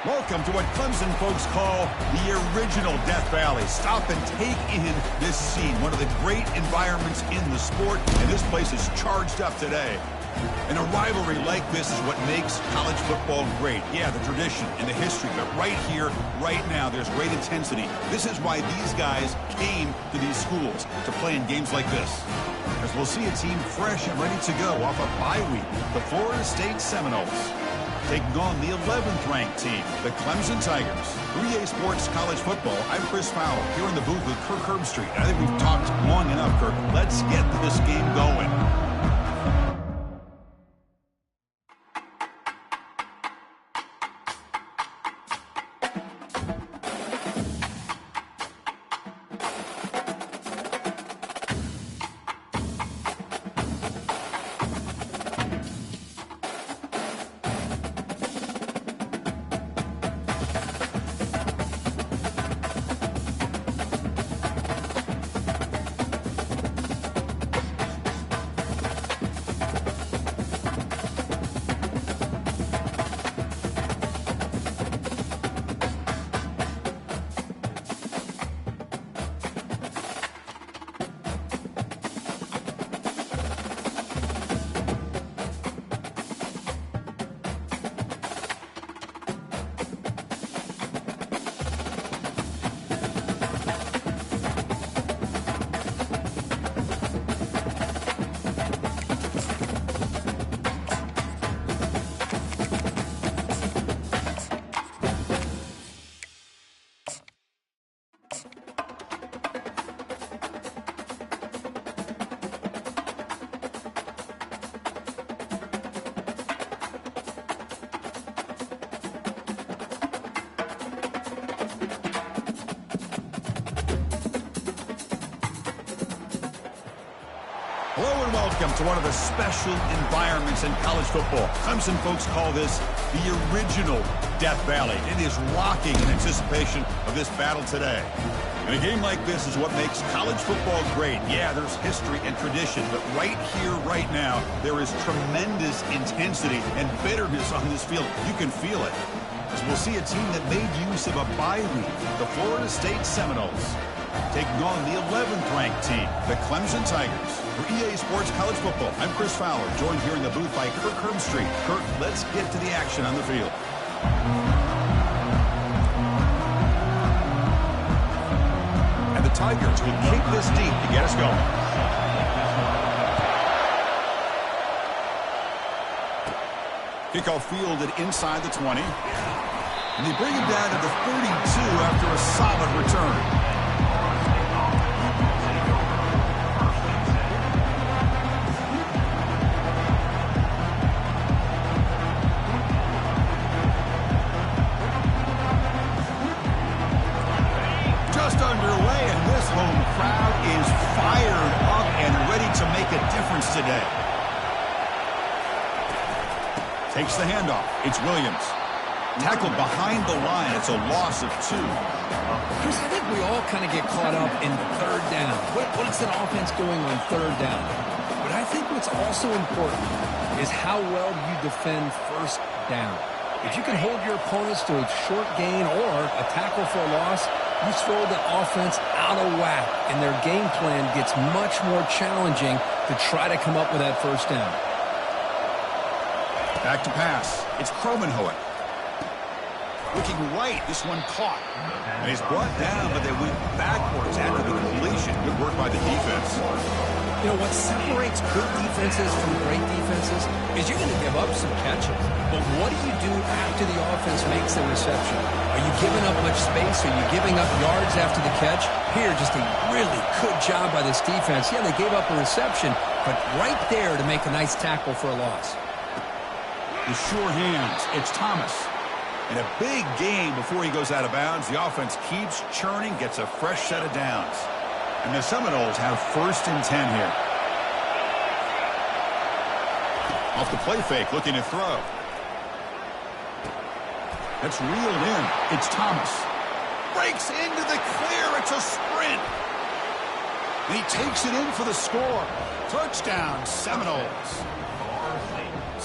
Welcome to what Clemson folks call the original Death Valley. Stop and take in this scene, one of the great environments in the sport, and this place is charged up today. And a rivalry like this is what makes college football great. Yeah, the tradition and the history, but right here, right now, there's great intensity. This is why these guys came to these schools to play in games like this. As we'll see a team fresh and ready to go off a bye week, the Florida State Seminoles. Taking on the 11th ranked team, the Clemson Tigers. For EA Sports College Football, I'm Chris Fowler, here in the booth with Kirk Herbstreit. I think we've talked long enough, Kirk. Let's get this game going. Hello and welcome to one of the special environments in college football. Clemson folks call this the original Death Valley. It is rocking in anticipation of this battle today. And a game like this is what makes college football great. Yeah, there's history and tradition, but right here, right now, there is tremendous intensity and bitterness on this field. You can feel it. As we'll see a team that made use of a bye week, the Florida State Seminoles, taking on the 11th ranked team, the Clemson Tigers. For EA Sports College Football, I'm Chris Fowler, joined here in the booth by Kirk Herbstreit. Kirk, let's get to the action on the field. And the Tigers will kick this deep to get us going. Kickoff fielded inside the 20. And they bring him down to the 32 after a solid return. Today. Takes the handoff. It's Williams. Tackled behind the line. It's a loss of 2. Chris, I think we all kind of get caught up in third down. What is an offense doing on third down? But I think what's also important is how well you defend first down. If you can hold your opponents to a short gain or a tackle for a loss, you throw the offense out of whack, and their game plan gets much more challenging to try to come up with that first down. Back to pass. It's Kromenhoek. Looking right. This one caught. And he's brought down, but they went backwards after the completion. Good work by the defense. You know, what separates good defenses from great defenses is you're going to give up some catches. But what do you do after the offense makes the reception? Are you giving up much space? Are you giving up yards after the catch? Here, just a really good job by this defense. Yeah, they gave up a reception, but right there to make a nice tackle for a loss. The sure hands. It's Thomas. In a big game before he goes out of bounds, the offense keeps churning, gets a fresh set of downs. And the Seminoles have 1st and 10 here. Off the play fake, looking to throw. That's reeled in. It's Thomas. Breaks into the clear. It's a sprint. And he takes it in for the score. Touchdown, Seminoles.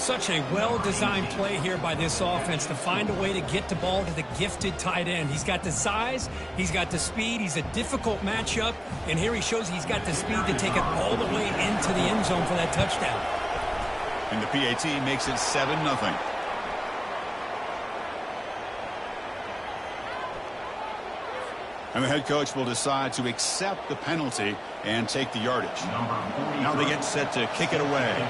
Such a well-designed play here by this offense to find a way to get the ball to the gifted tight end. He's got the size, he's got the speed, he's a difficult matchup, and here he shows he's got the speed to take it all the way into the end zone for that touchdown. And the PAT makes it 7-0. And the head coach will decide to accept the penalty and take the yardage. Now they get set to kick it away.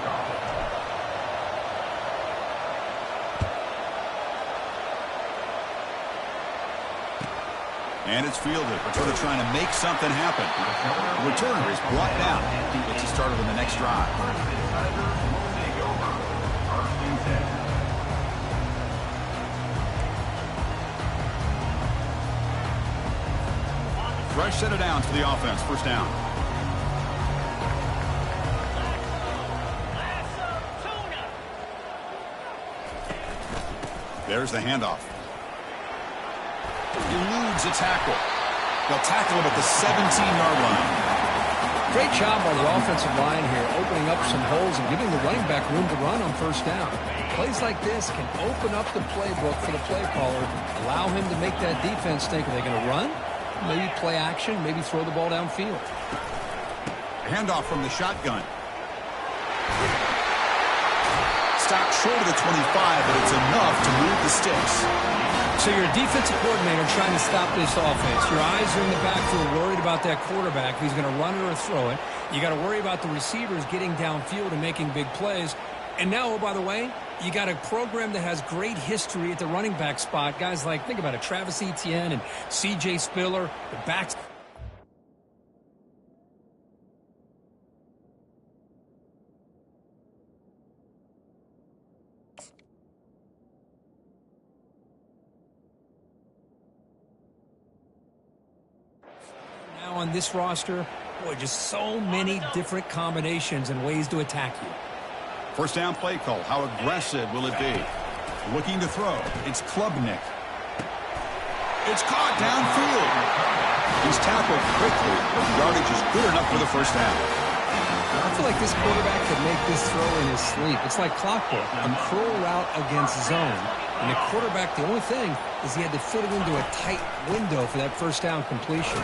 And it's fielded. Returner trying to make something happen. The returner is brought down. Gets you started on the next drive. Fresh set of downs for the offense. First down. There's the handoff. Eludes a tackle. They'll tackle him at the 17-yard line. Great job by the offensive line here, opening up some holes and giving the running back room to run on first down. Plays like this can open up the playbook for the play caller, allow him to make that defense think, are they going to run? Maybe play action, maybe throw the ball downfield. Handoff from the shotgun. Stopped short of the 25, but it's enough to move the sticks. So you're a defensive coordinator trying to stop this offense. Your eyes are in the backfield worried about that quarterback who's going to run it or throw it. You got to worry about the receivers getting downfield and making big plays. And now, oh, by the way, you got a program that has great history at the running back spot. Guys like, think about it, Travis Etienne and C.J. Spiller, the backs. Now on this roster, boy, just so many different combinations and ways to attack you. First down play call. How aggressive will it be? Looking to throw. It's Klubnik. It's caught downfield. He's tackled quickly, but the yardage is good enough for the first down. I feel like this quarterback could make this throw in his sleep. It's like clockwork. A curl route against zone. And the quarterback, the only thing is he had to fit it into a tight window for that first down completion.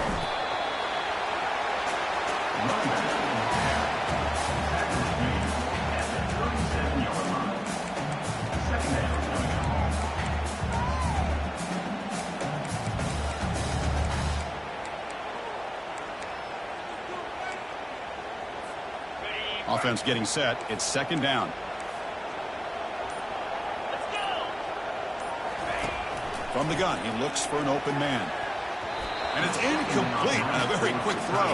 Offense getting set. It's second down. From the gun, he looks for an open man. And it's incomplete on a very quick throw.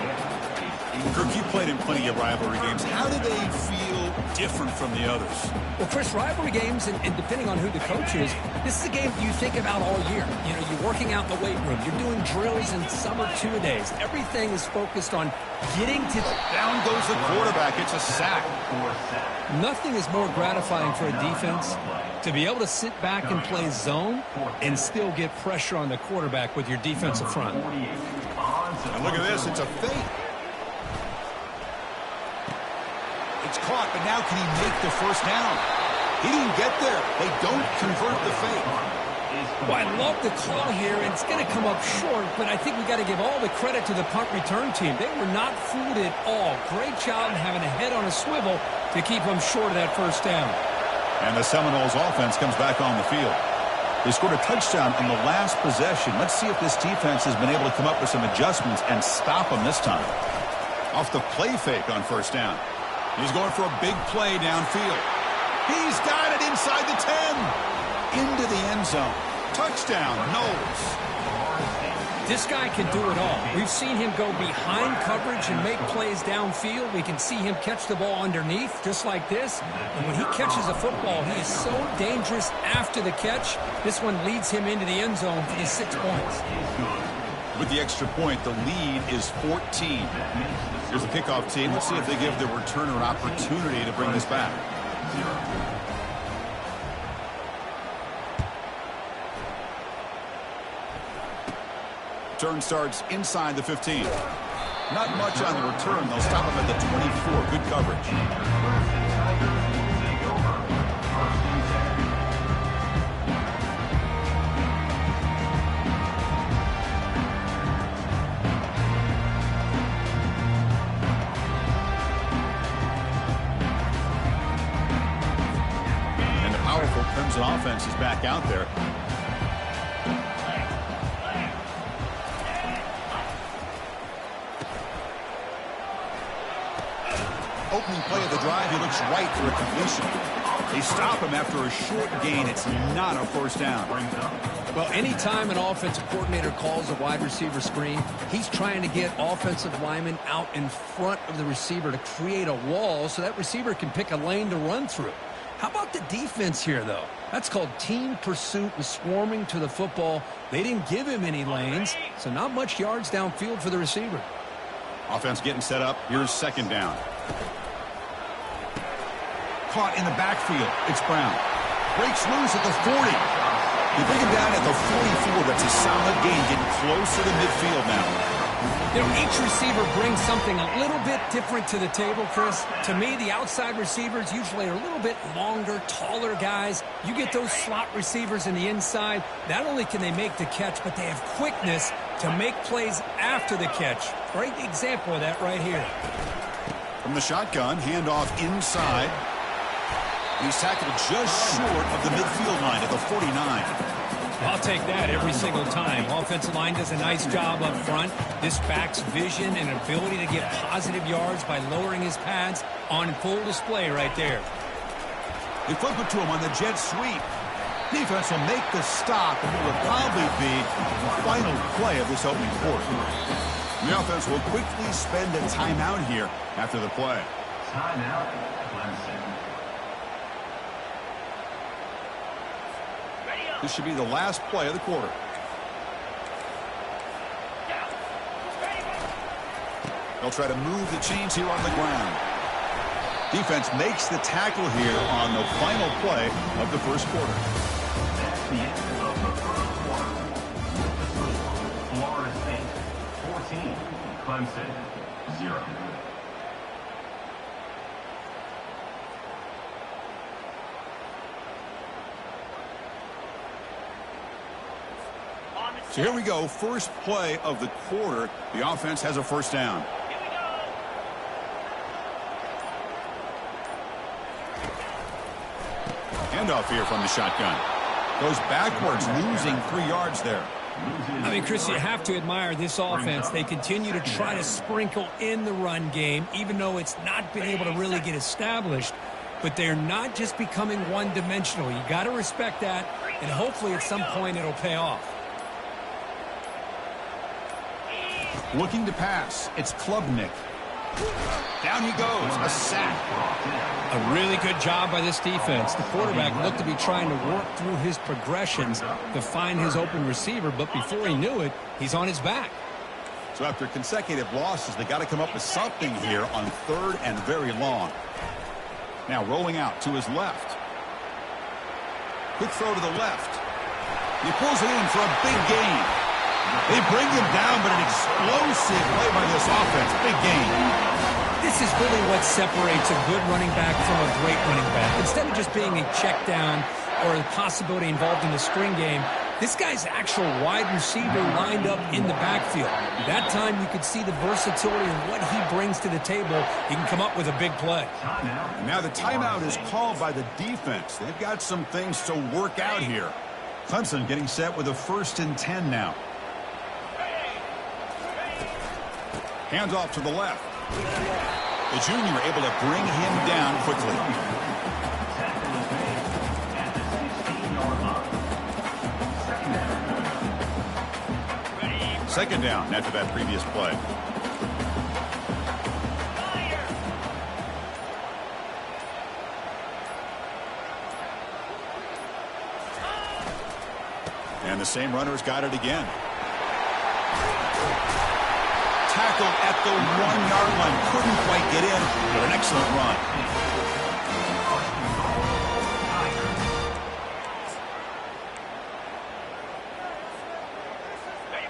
Kirk, you played in plenty of rivalry games. How do they feel different from the others? Well, Chris, rivalry games, and depending on who the coach is, this is a game you think about all year. You know, you're working out in the weight room. You're doing drills in summer two-a-days. Everything is focused on getting to... Down goes the quarterback. It's a sack. Nothing is more gratifying for a defense to be able to sit back and play zone and still get pressure on the quarterback with your defensive front. And look at this. It's a fake. It's caught, but now can he make the first down? He didn't get there. They don't convert the fake. Well, I love the call here, and it's going to come up short, but I think we got to give all the credit to the punt return team. They were not fooled at all. Great job having a head on a swivel to keep them short of that first down. And the Seminoles offense comes back on the field. They scored a touchdown on the last possession. Let's see if this defense has been able to come up with some adjustments and stop them this time. Off the play fake on first down. He's going for a big play downfield. He's got it inside the 10. Into the end zone. Touchdown, Knowles. This guy can do it all. We've seen him go behind coverage and make plays downfield. We can see him catch the ball underneath, just like this. And when he catches a football, he is so dangerous after the catch. This one leads him into the end zone for the 6 points. With the extra point, the lead is 14. Here's the kickoff team. Let's see if they give the returner an opportunity to bring this back. Turn starts inside the 15. Not much on the return. They'll stop him at the 24. Good coverage. Crimson offense is back out there. Opening play of the drive, he looks right for a completion. They stop him after a short gain. It's not a first down. Well, anytime an offensive coordinator calls a wide receiver screen, he's trying to get offensive linemen out in front of the receiver to create a wall so that receiver can pick a lane to run through. How about the defense here, though? That's called team pursuit and swarming to the football. They didn't give him any lanes, so not much yards downfield for the receiver. Offense getting set up. Here's second down. Caught in the backfield. It's Brown. Breaks loose at the 40. They bring him down at the 44. That's a solid gain, getting closer to midfield now. You know, each receiver brings something a little bit different to the table, Chris. To me, the outside receivers usually are a little bit longer, taller guys. You get those slot receivers in the inside, not only can they make the catch, but they have quickness to make plays after the catch. Great example of that right here. From the shotgun, handoff inside. He's tackled just short of the midfield line at the 49. I'll take that every single time. Offensive line does a nice job up front. This back's vision and ability to get positive yards by lowering his pads on full display right there. They flip it to him on the jet sweep. Defense will make the stop, and it will probably be the final play of this opening quarter. The offense will quickly spend a timeout here after the play. Timeout, Clemson. This should be the last play of the quarter. They'll try to move the chains here on the ground. Defense makes the tackle here on the final play of the first quarter. That's the end of the first quarter. Florida State 14, Clemson 0. So here we go, first play of the quarter. The offense has a first down. Handoff here from the shotgun. Goes backwards, losing 3 yards there. I mean, Chris, you have to admire this offense. They continue to try to sprinkle in the run game, even though it's not been able to really get established. But they're not just becoming one-dimensional. You got to respect that, and hopefully at some point it'll pay off. Looking to pass. It's Klubnik. Down he goes. A sack. A really good job by this defense. The quarterback looked to be trying to work through his progressions to find his open receiver, but before he knew it, he's on his back. So after consecutive losses, they got to come up with something here on third and very long. Now rolling out to his left. Quick throw to the left. He pulls it in for a big gain. They bring him down, but an explosive play by this offense. Big gain. This is really what separates a good running back from a great running back. Instead of just being a check down or the possibility involved in the screen game, this guy's actual wide receiver lined up in the backfield. That time you could see the versatility of what he brings to the table. He can come up with a big play. And now the timeout is called by the defense. They've got some things to work out here. Clemson getting set with a 1st and 10 now. Hands off to the left. The junior able to bring him down quickly. Second down after that previous play. And the same runner's got it again. Tackle at the 1-yard line. Couldn't quite get in, but an excellent run.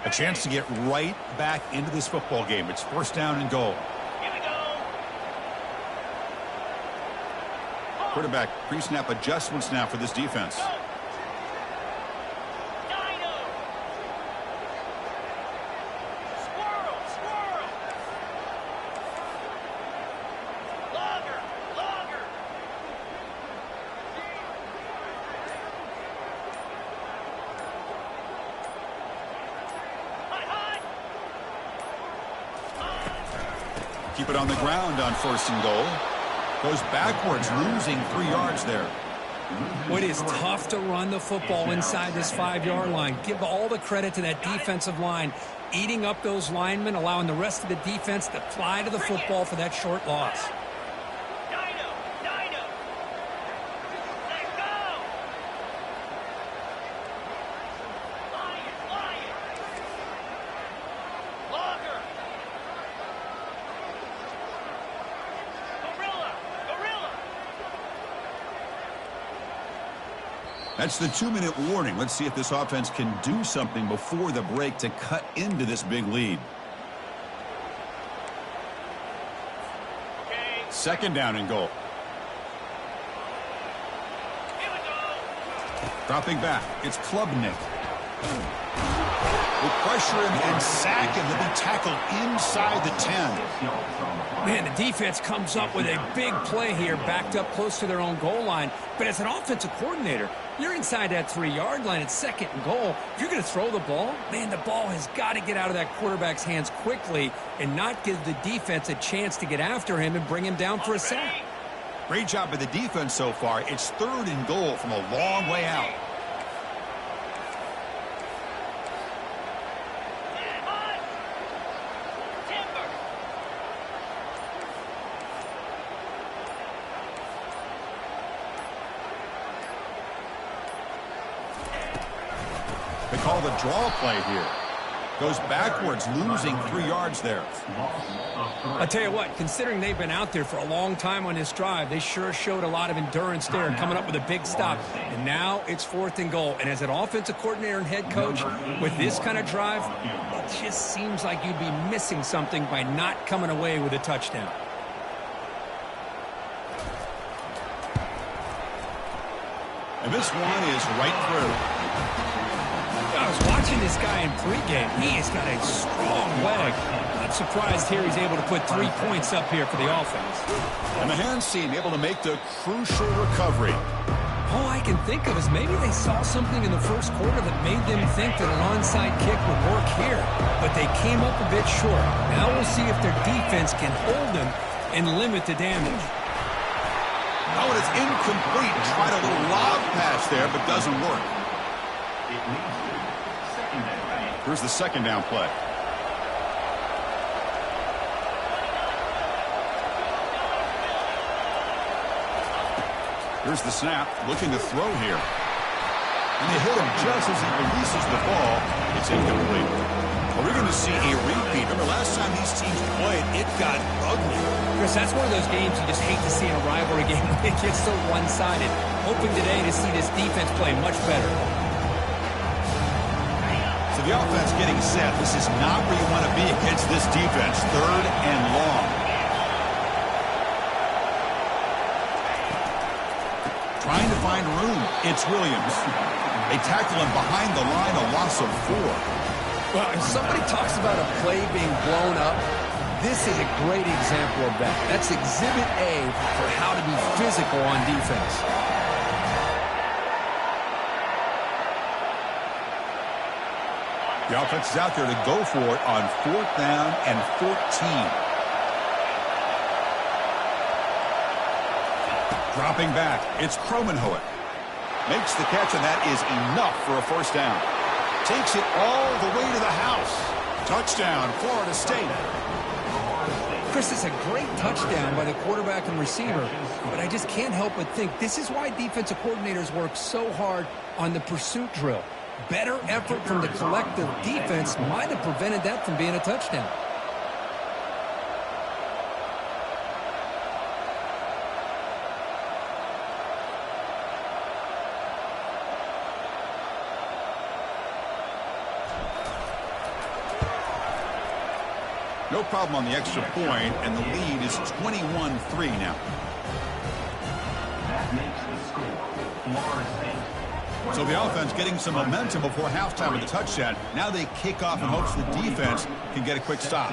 A chance to get right back into this football game. It's 1st down and goal. Quarterback pre-snap adjustments now for this defense. Keep it on the ground on 1st and goal. Goes backwards, losing 3 yards there. Well, it is tough to run the football inside this 5-yard line. Give all the credit to that defensive line, eating up those linemen, allowing the rest of the defense to fly to the football for that short loss. That's the 2-minute warning. Let's see if this offense can do something before the break to cut into this big lead. Okay. 2nd down and goal. Dropping back. It's Klubnik. Will pressure him and sack him. He'll be tackled inside the 10. Man, the defense comes up with a big play here, backed up close to their own goal line. But as an offensive coordinator, you're inside that 3-yard line at 2nd and goal. If you're going to throw the ball, man, the ball has got to get out of that quarterback's hands quickly and not give the defense a chance to get after him and bring him down for a sack. Great job by the defense so far. It's 3rd and goal from a long way out. They call the draw play here. Goes backwards, losing 3 yards there. I'll tell you what, considering they've been out there for a long time on this drive, they sure showed a lot of endurance there, coming up with a big stop. And now it's 4th and goal. And as an offensive coordinator and head coach, with this kind of drive, it just seems like you'd be missing something by not coming away with a touchdown. And this one is right through. I was watching this guy in pregame. He has got a strong leg. Not surprised here he's able to put 3 points up here for the offense. And the hands team able to make the crucial recovery. All I can think of is maybe they saw something in the first quarter that made them think that an onside kick would work here. But they came up a bit short. Now we'll see if their defense can hold them and limit the damage. Oh, and it's incomplete. Tried a little lob pass there, but doesn't work. Here's the 2nd down play. Here's the snap, looking to throw here. And they hit him just as he releases the ball. It's incomplete. Are we going to see a repeat? Remember, last time these teams played, it got ugly. Chris, that's one of those games you just hate to see in a rivalry game when it gets so one-sided. Hoping today to see this defense play much better. So the offense getting set. This is not where you want to be against this defense. 3rd and long. Trying to find room. It's Williams. They tackle him behind the line, a loss of 4. Well, if somebody talks about a play being blown up, this is a great example of that. That's Exhibit A for how to be physical on defense. The offense is out there to go for it on 4th down and 14. Dropping back, it's Kromenhoek. Makes the catch, and that is enough for a 1st down. Takes it all the way to the house. Touchdown, Florida State. Chris, it's a great touchdown by the quarterback and receiver, but I just can't help but think this is why defensive coordinators work so hard on the pursuit drill. Better effort from the collective defense might have prevented that from being a touchdown. No problem on the extra point, and the lead is 21-3 now. That makes the score Florida State. So the offense getting some momentum before halftime with the touchdown. Now they kick off in hopes the defense can get a quick stop.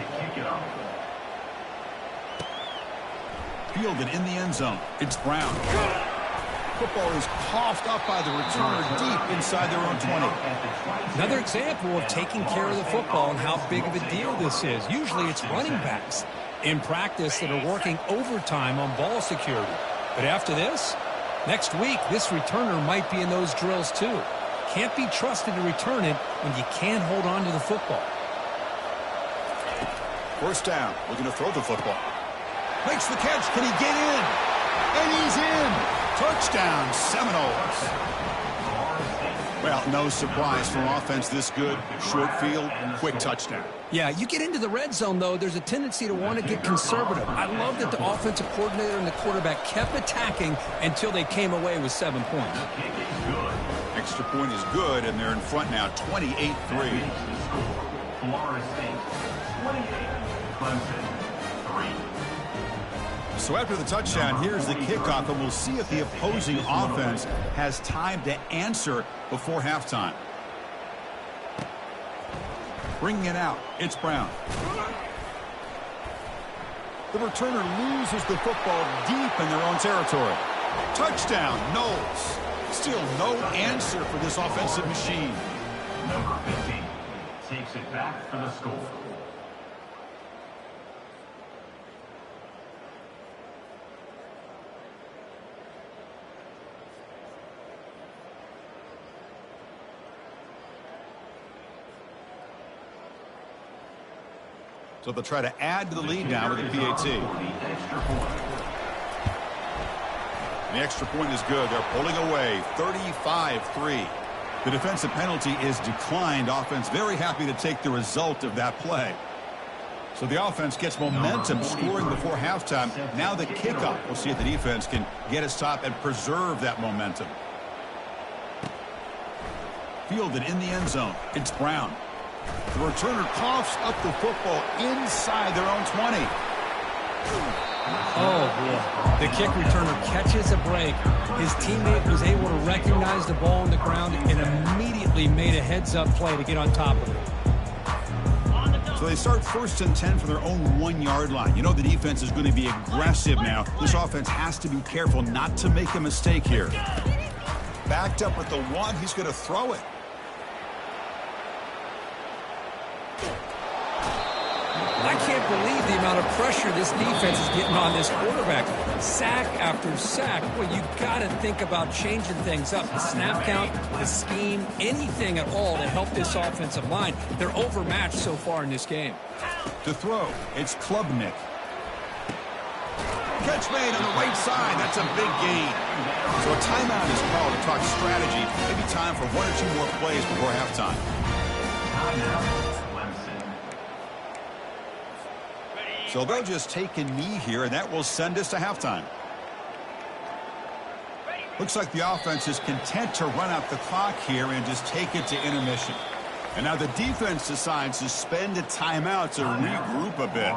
Fielded in the end zone. It's Brown. Football is coughed up by the returner deep inside their own 20. Another example of taking care of the football and how big of a deal this is. Usually it's running backs in practice that are working overtime on ball security. But after this, next week, this returner might be in those drills too. Can't be trusted to return it when you can't hold on to the football. First down, looking to throw the football. Makes the catch. Can he get in? And he's in. Touchdown, Seminoles. Well, no surprise from offense this good. Short field, quick touchdown. Yeah, you get into the red zone, though, there's a tendency to want to get conservative. I love that the offensive coordinator and the quarterback kept attacking until they came away with 7 points. Extra point is good, and they're in front now, 28-3. Florida State, 28, Clemson, 3. So after the touchdown, here's the kickoff, and we'll see if the opposing offense has time to answer before halftime. Bringing it out, it's Brown. The returner loses the football deep in their own territory. Touchdown, Knowles. Still no answer for this offensive machine. Number 15 takes it back for the score. So they'll try to add to the lead now with the PAT. The extra point is good. They're pulling away, 35-3. The defensive penalty is declined. Offense very happy to take the result of that play. So the offense gets momentum scoring before halftime. Now the kickoff. We'll see if the defense can get a stop and preserve that momentum. Fielded in the end zone. It's Brown. The returner coughs up the football inside their own 20. Oh, boy. The kick returner catches a break. His teammate was able to recognize the ball on the ground and immediately made a heads-up play to get on top of it. So they start 1st and 10 from their own 1-yard line. You know the defense is going to be aggressive now. This offense has to be careful not to make a mistake here. Backed up with the 1, he's going to throw it. I can't believe the amount of pressure this defense is getting on this quarterback. Sack after sack. Well, you got to think about changing things up. The snap count, the scheme, anything at all to help this offensive line. They're overmatched so far in this game. To throw, it's Klubnik. Catch made on the right side. That's a big gain. So a timeout is called to talk strategy. Maybe time for 1 or 2 more plays before halftime. So they'll just take a knee here, and that will send us to halftime. Looks like the offense is content to run out the clock here and just take it to intermission. And now the defense decides to spend a timeout to regroup a bit.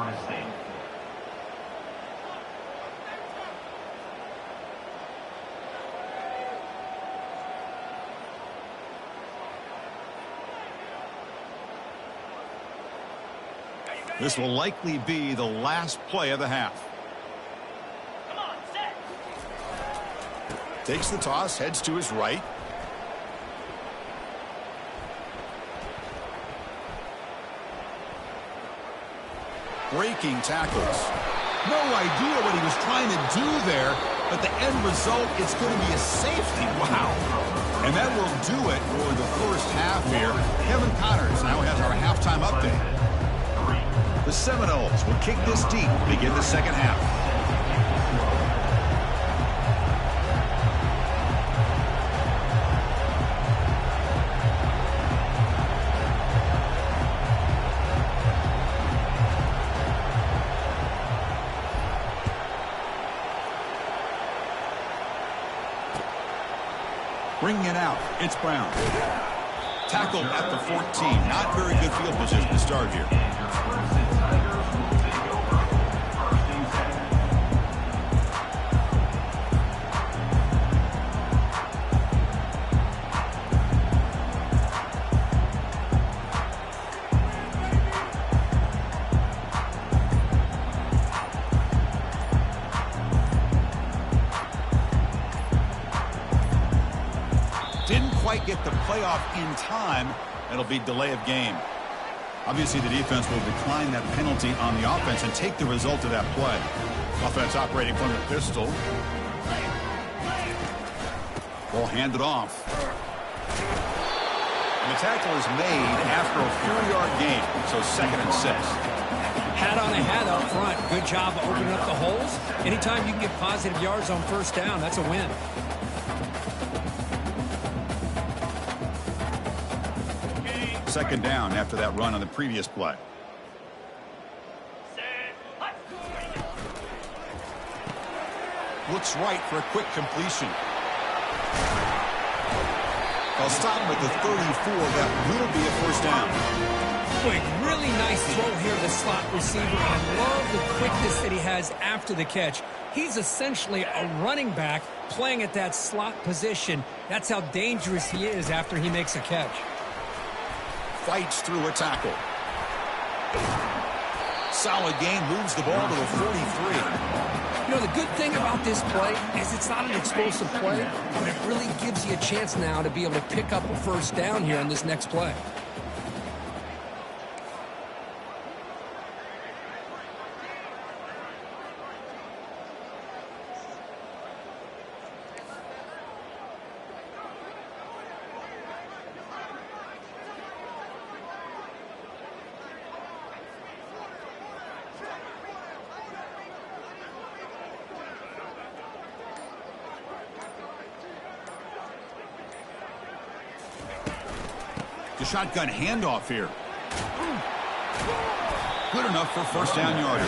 This will likely be the last play of the half. Takes the toss, heads to his right. Breaking tackles. No idea what he was trying to do there, but the end result is going to be a safety. Wow. And that will do it for the first half here. Kevin Connors now has our halftime update. The Seminoles will kick this deep, begin the second half. Bringing it out, it's Brown. Tackled at the 14. Not very good field position to start here. Didn't quite get the playoff in time. It'll be delay of game. Obviously, the defense will decline that penalty on the offense and take the result of that play. Offense operating from the pistol. Ball handed off. And the tackle is made after a 4-yard gain, so 2nd and 6. Hat on a hat up front. Good job opening up the holes. Anytime you can get positive yards on first down, that's a win. Second down after that run on the previous play. Looks right for a quick completion. They'll stop him at the 34. That will be a first down. Quick, really nice throw here to the slot receiver. I love the quickness that he has after the catch. He's essentially a running back playing at that slot position. That's how dangerous he is after he makes a catch. Fights through a tackle. Solid gain, moves the ball to the 43. You know, the good thing about this play is it's not an explosive play, but it really gives you a chance now to be able to pick up a first down here on this next play. The shotgun handoff here. Good enough for first down yardage.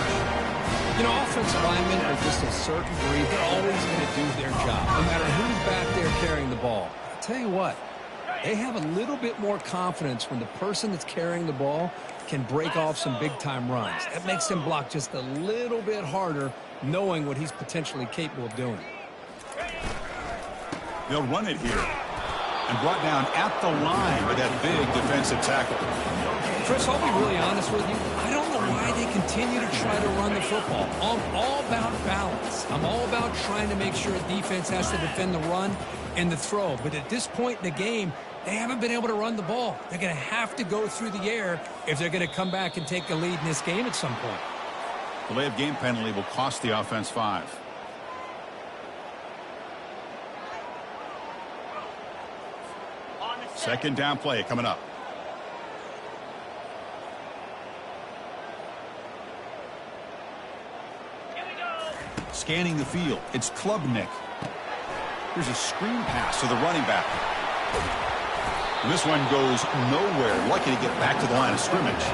You know, offensive linemen are just a certain breed. They're always going to do their job, no matter who's back there carrying the ball. I'll tell you what, they have a little bit more confidence when the person that's carrying the ball can break off some big-time runs. That makes them block just a little bit harder, knowing what he's potentially capable of doing. They'll run it here. And brought down at the line with that big defensive tackle. Chris, I'll be really honest with you. I don't know why they continue to try to run the football. I'm all about balance. I'm all about trying to make sure a defense has to defend the run and the throw. But at this point in the game, they haven't been able to run the ball. They're going to have to go through the air if they're going to come back and take the lead in this game at some point. Delay of game penalty will cost the offense 5. Second down play coming up. Scanning the field. It's Klubnik. Here's a screen pass to the running back. And this one goes nowhere. Lucky to get back to the line of scrimmage.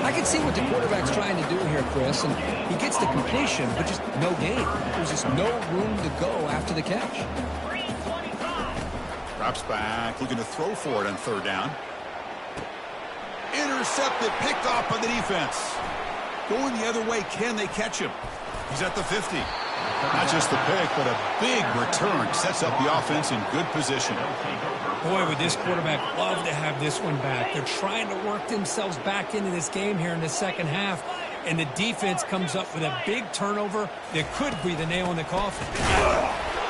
I can see what the quarterback's trying to do here, Chris, and he gets the completion, but just no gain. There's just no room to go after the catch. Drops back, looking to throw for it on third down. Intercepted, picked off by the defense. Going the other way, can they catch him? He's at the 50. Not just the pick, but a big return. Sets up the offense in good position. Boy, would this quarterback love to have this one back. They're trying to work themselves back into this game here in the second half, and the defense comes up with a big turnover that could be the nail in the coffin.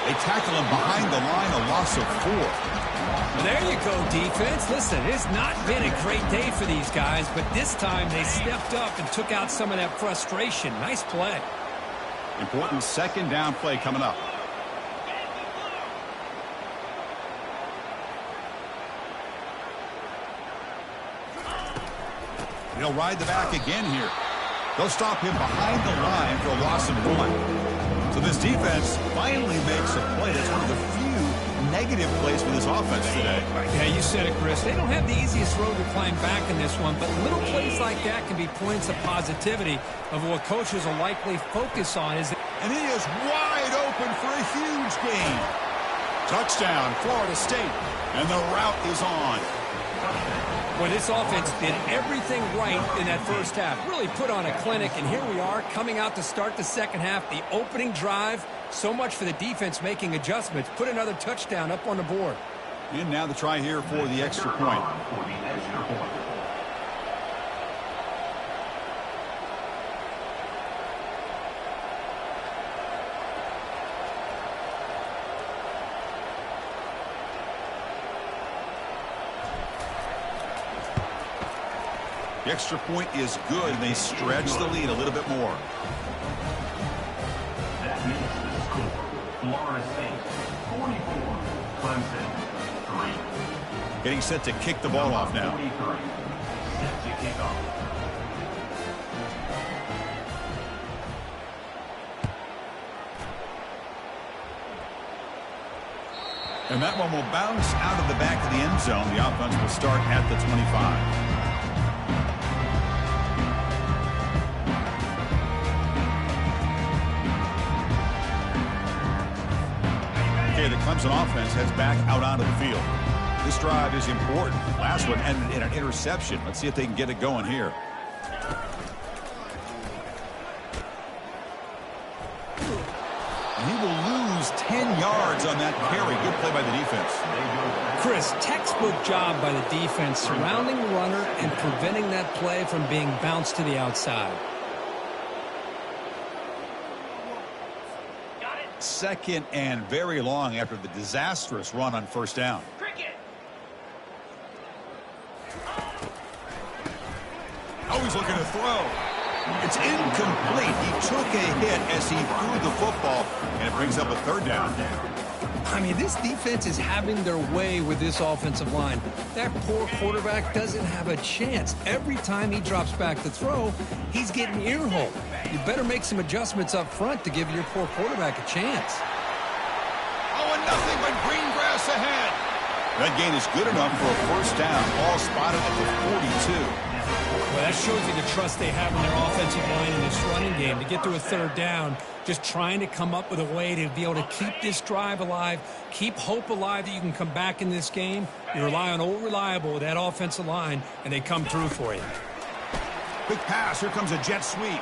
They tackle him behind the line, a loss of 4. Well, there you go, defense. Listen, it's not been a great day for these guys, but this time they stepped up and took out some of that frustration. Nice play. Important second down play coming up. They'll ride the back again here. They'll stop him behind the line for a loss of 1. So this defense finally makes a play. That's one of the few negative plays for this offense today. Yeah, you said it, Chris. They don't have the easiest road to climb back in this one, but little plays like that can be points of positivity of what coaches will likely focus on. And he is wide open for a huge gain. Touchdown, Florida State. And the route is on. Well, this offense did everything right in that first half. Really put on a clinic, and here we are coming out to start the second half. The opening drive, so much for the defense making adjustments. Put another touchdown up on the board. And now the try here for the extra point. The extra point is good, and they stretch the lead a little bit more. That makes the score. Florida State 44, Clemson 3. Getting set to kick the ball off now. 43, set to kick off. And that one will bounce out of the back of the end zone. The offense will start at the 25. Okay, the Clemson offense heads back out onto the field. This drive is important. Last one ended in an interception. Let's see if they can get it going here. He will lose 10 yards on that carry. Good play by the defense. Chris, textbook job by the defense surrounding the runner and preventing that play from being bounced to the outside. Second and very long after the disastrous run on first down. Oh, he's looking to throw. It's incomplete. He took a hit as he threw the football, and it brings up a third down. I mean, this defense is having their way with this offensive line. That poor quarterback doesn't have a chance. Every time he drops back to throw, he's getting earholed. You better make some adjustments up front to give your poor quarterback a chance. Oh, and nothing but green grass ahead. That gain is good enough for a first down. Ball spotted at the 42. Well, that shows you the trust they have in their offensive line in this running game. To get to a third down, just trying to come up with a way to be able to keep this drive alive, keep hope alive that you can come back in this game. You rely on old reliable with that offensive line, and they come through for you. Quick pass. Here comes a jet sweep.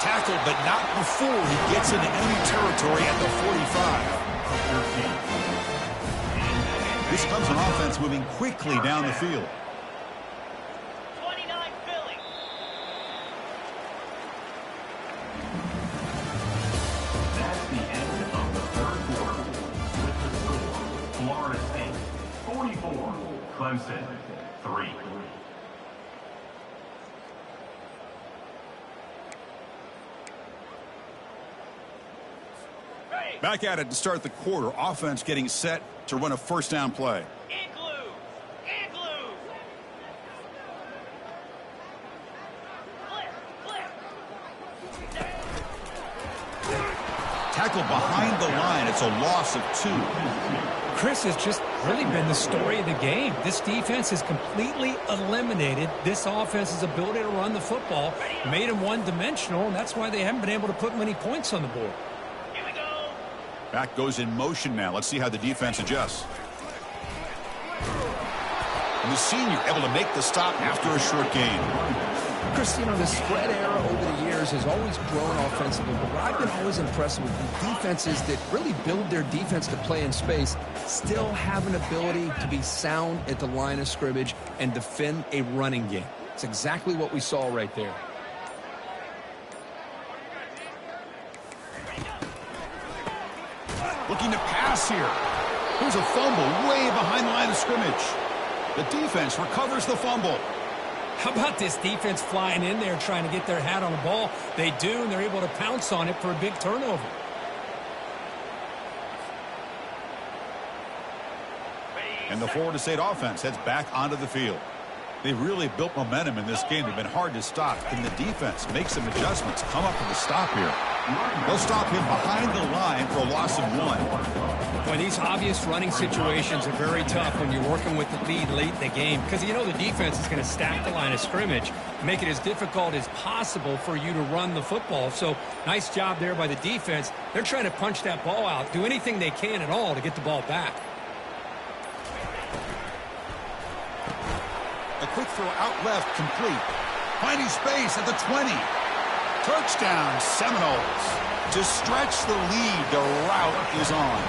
Tackled, but not before he gets into enemy territory at the 45. This comes an offense moving quickly down the field. 29 Philly. That's the end of the third quarter with the score. Florida State 44, Clemson 3. Back at it to start the quarter. Offense getting set to run a first down play. Igloo. Igloo. Flip. Tackled behind the line. It's a loss of 2. Chris has just really been the story of the game. This defense has completely eliminated this offense's ability to run the football, made them one-dimensional, and that's why they haven't been able to put many points on the board. Here we go. Back goes in motion now. Let's see how the defense adjusts. And the senior able to make the stop after a short gain. Chris, you know, the spread era over the years has always grown offensively, but what I've been always impressed with the defenses that really build their defense to play in space still have an ability to be sound at the line of scrimmage and defend a running game. It's exactly what we saw right there. Looking to pass here. Here's a fumble way behind the line of scrimmage. The defense recovers the fumble. How about this defense flying in there trying to get their hat on the ball? They do, and they're able to pounce on it for a big turnover. And the Florida State offense heads back onto the field. They've really built momentum in this game. They've been hard to stop. And the defense makes some adjustments. Come up with a stop here. They'll stop him behind the line for a loss of 1. Boy, these obvious running situations are very tough when you're working with the lead late in the game because you know the defense is going to stack the line of scrimmage, make it as difficult as possible for you to run the football. So nice job there by the defense. They're trying to punch that ball out, do anything they can at all to get the ball back. A quick throw out left, complete. Finding space at the 20. Touchdown, Seminoles. To stretch the lead, the route is on.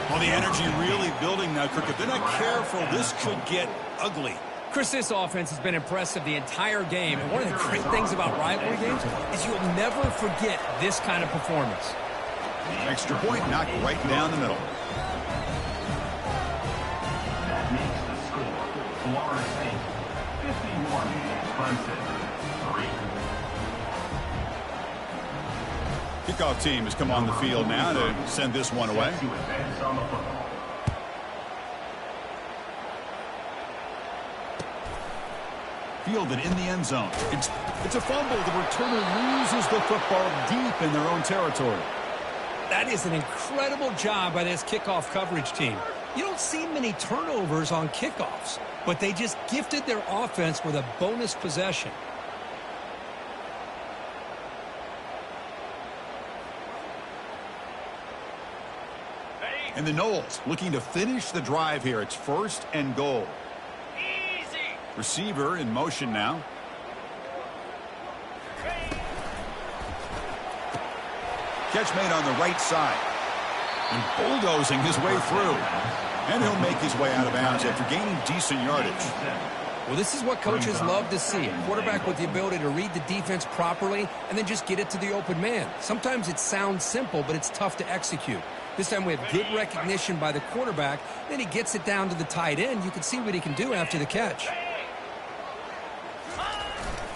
Well, the energy really building now, Kirk. If they're not careful, this could get ugly. Chris, this offense has been impressive the entire game. And one of the great things about rivalry games is you'll never forget this kind of performance. Extra point knocked right down the middle. That makes the score Florida State. 51, Clemson. 3. Kickoff team has come on the field now to send this one away. To advance on the football. Fielded in the end zone. It's a fumble. The returner loses the football deep in their own territory. That is an incredible job by this kickoff coverage team. You don't see many turnovers on kickoffs, but they just gifted their offense with a bonus possession. And the Knowles looking to finish the drive here. It's 1st and goal. Easy. Receiver in motion now. Catch made on the right side. And bulldozing his way through. And he'll make his way out of bounds after gaining decent yardage. Well, this is what coaches love to see. A quarterback with the ability to read the defense properly and then just get it to the open man. Sometimes it sounds simple, but it's tough to execute. This time we have good recognition by the quarterback. Then he gets it down to the tight end. You can see what he can do after the catch.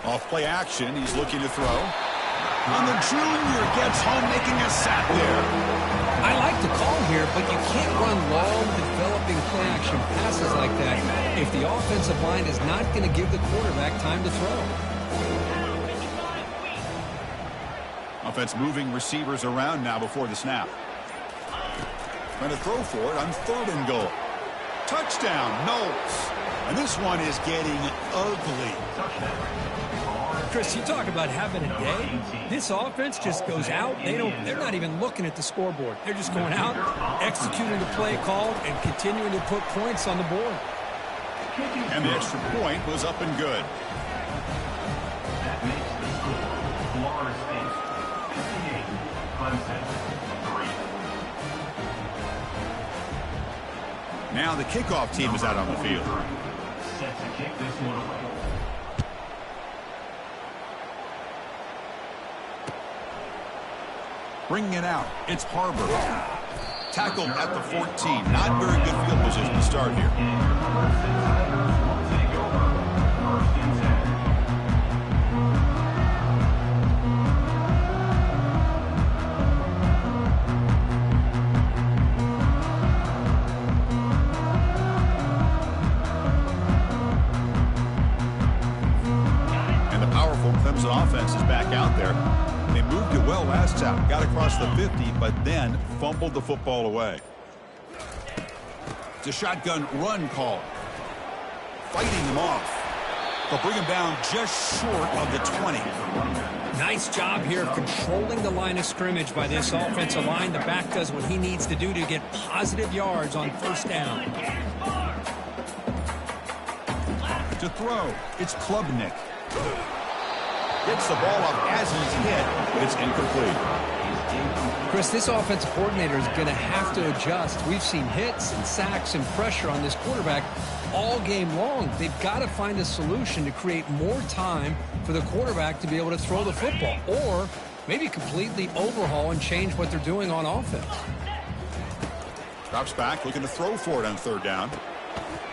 Off play action, he's looking to throw. And the junior gets home making a sack there. I like the call here, but you can't run long, developing play-action passes like that if the offensive line is not going to give the quarterback time to throw. Offense moving receivers around now before the snap. Trying to throw for it on 3rd and goal. Touchdown, Knowles. And this one is getting ugly. Chris, you talk about having a day. This offense just goes out. They're not even looking at the scoreboard. They're just going out, executing the play called, and continuing to put points on the board. And the extra point was up and good. That makes the score Florida State 58, Clemson 3. Now the kickoff team is out on the field. Set to kick this one away. Bringing it out, it's Harbor. Tackled at the 14. Not very good field position to start here. Take over. 1st and 10. And the powerful Clemson offense is back out there. They moved it well last time. Got across the 50, but then fumbled the football away. It's a shotgun run call. Fighting him off. They'll bring him down just short of the 20. Nice job here of controlling the line of scrimmage by this offensive line. The back does what he needs to do to get positive yards on 1st down. To throw, it's Klubnik. Gets the ball up as he's hit, but it's incomplete. Chris, this offensive coordinator is going to have to adjust. We've seen hits and sacks and pressure on this quarterback all game long. They've got to find a solution to create more time for the quarterback to be able to throw the football, or maybe completely overhaul and change what they're doing on offense. Drops back, looking to throw for it on 3rd down.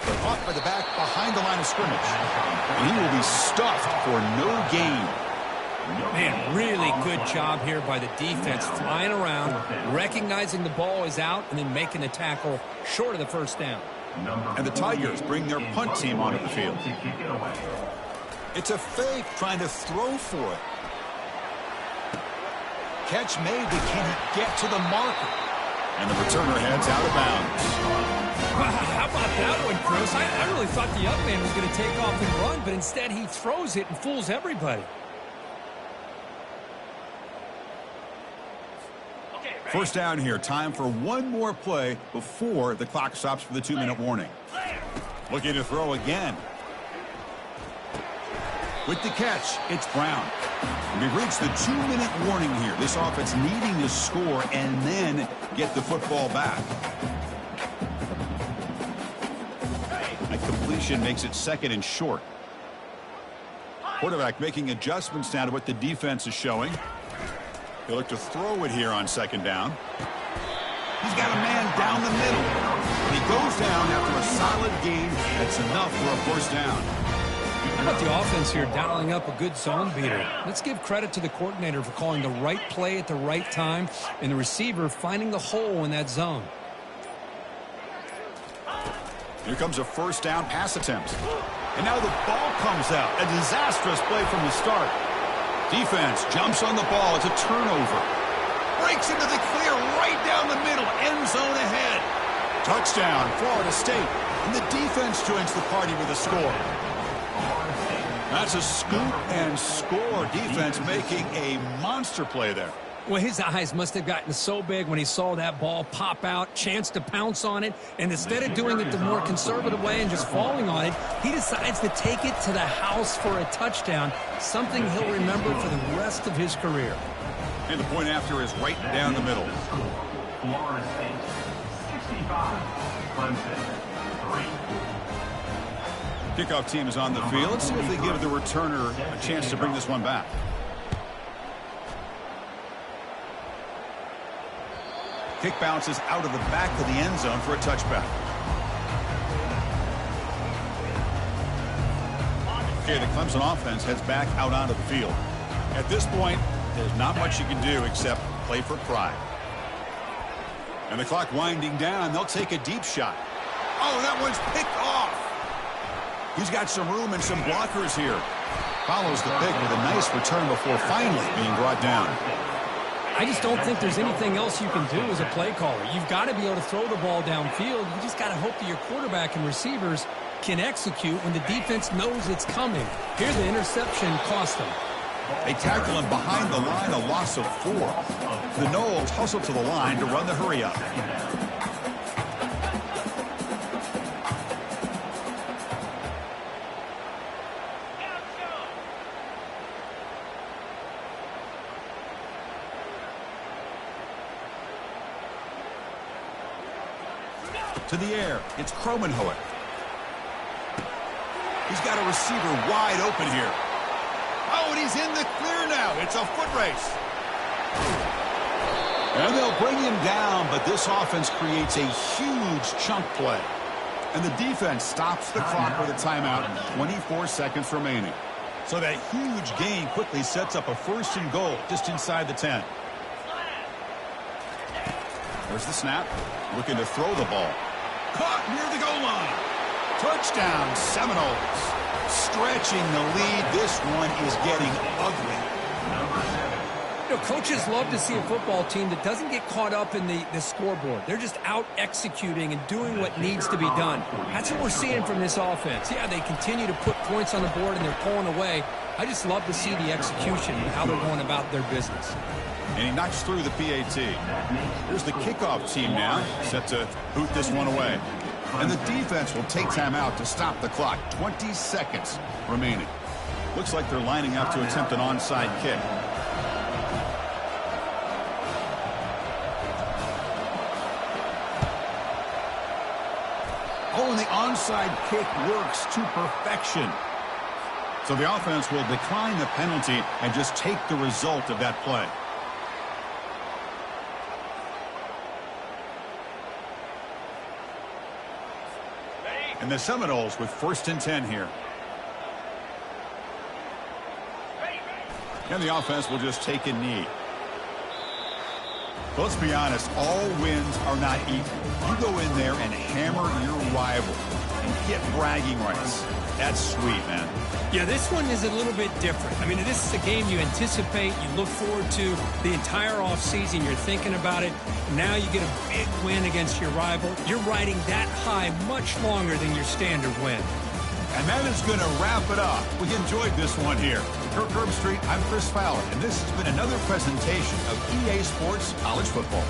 But caught by the back behind the line of scrimmage. And he will be stuffed for no gain. Man, really good job here by the defense, flying around, recognizing the ball is out, and then making the tackle short of the 1st down. And the Tigers bring their punt team onto the field. It's a fake trying to throw for it. Catch made, but can he get to the marker? And the returner heads out of bounds. How about that one, Chris? I really thought the up man was going to take off and run, but instead he throws it and fools everybody. Okay, ready? 1st down here. Time for one more play before the clock stops for the 2-minute warning. Looking to throw again. With the catch, it's Brown. We've reached the 2-minute warning here. This offense needing to score and then get the football back. A completion makes it 2nd and short. Quarterback making adjustments now to what the defense is showing. He'll look to throw it here on 2nd down. He's got a man down down the middle. And he goes down after a solid gain. That's enough for a first down. How about the offense here dialing up a good zone beater? Let's give credit to the coordinator for calling the right play at the right time and the receiver finding the hole in that zone. Here comes a first down pass attempt. And now the ball comes out. A disastrous play from the start. Defense jumps on the ball. It's a turnover. Breaks into the clear right down the middle. End zone ahead. Touchdown, Florida State. And the defense joins the party with a score. That's a scoop and score. Defense making a monster play there. Well, his eyes must have gotten so big when he saw that ball pop out, chance to pounce on it, and instead of doing it the more conservative way and just falling on it, he decides to take it to the house for a touchdown, something he'll remember for the rest of his career. And the point after is right down the middle. Florida State 65, Clemson 3. Kickoff team is on the field. Let's see if they give the returner a chance to bring this one back. Kick bounces out of the back of the end zone for a touchback. Okay, the Clemson offense heads back out onto the field. At this point, there's not much you can do except play for pride. And the clock winding down, they'll take a deep shot. Oh, that one's picked off. He's got some room and some blockers here. Follows the pick with a nice return before finally being brought down. I just don't think there's anything else you can do as a play caller. You've got to be able to throw the ball downfield. You just got to hope that your quarterback and receivers can execute when the defense knows it's coming. Here, the interception cost them. They tackle him behind the line, a loss of 4. The Noles hustle to the line to run the hurry up. To the air, it's Kromenhoek. He's got a receiver wide open here. Oh, and he's in the clear now. It's a foot race. And they'll bring him down, but this offense creates a huge chunk play. And the defense stops the clock with a timeout, 24 seconds remaining. So that huge gain quickly sets up a first and goal just inside the 10. There's the snap. Looking to throw the ball. Caught near the goal line. Touchdown, Seminoles. Stretching the lead. This one is getting ugly. You know, coaches love to see a football team that doesn't get caught up in the scoreboard. They're just out executing and doing what needs to be done. That's what we're seeing from this offense. Yeah, they continue to put points on the board and they're pulling away. I just love to see the execution and how they're going about their business. And he knocks through the PAT. Here's the kickoff team now, set to boot this one away. And the defense will take time out to stop the clock. 20 seconds remaining. Looks like they're lining up to attempt an onside kick. Oh, and the onside kick works to perfection. So the offense will decline the penalty and just take the result of that play. And the Seminoles with 1st and 10 here. And the offense will just take a knee. But let's be honest, all wins are not equal. You go in there and hammer your rival and get bragging rights. That's sweet, man. Yeah, this one is a little bit different. I mean, this is a game you anticipate, you look forward to the entire offseason. You're thinking about it. Now you get a big win against your rival. You're riding that high much longer than your standard win. And that is going to wrap it up. We enjoyed this one here. Kirk Herbstreit, I'm Chris Fowler, and this has been another presentation of EA Sports College Football.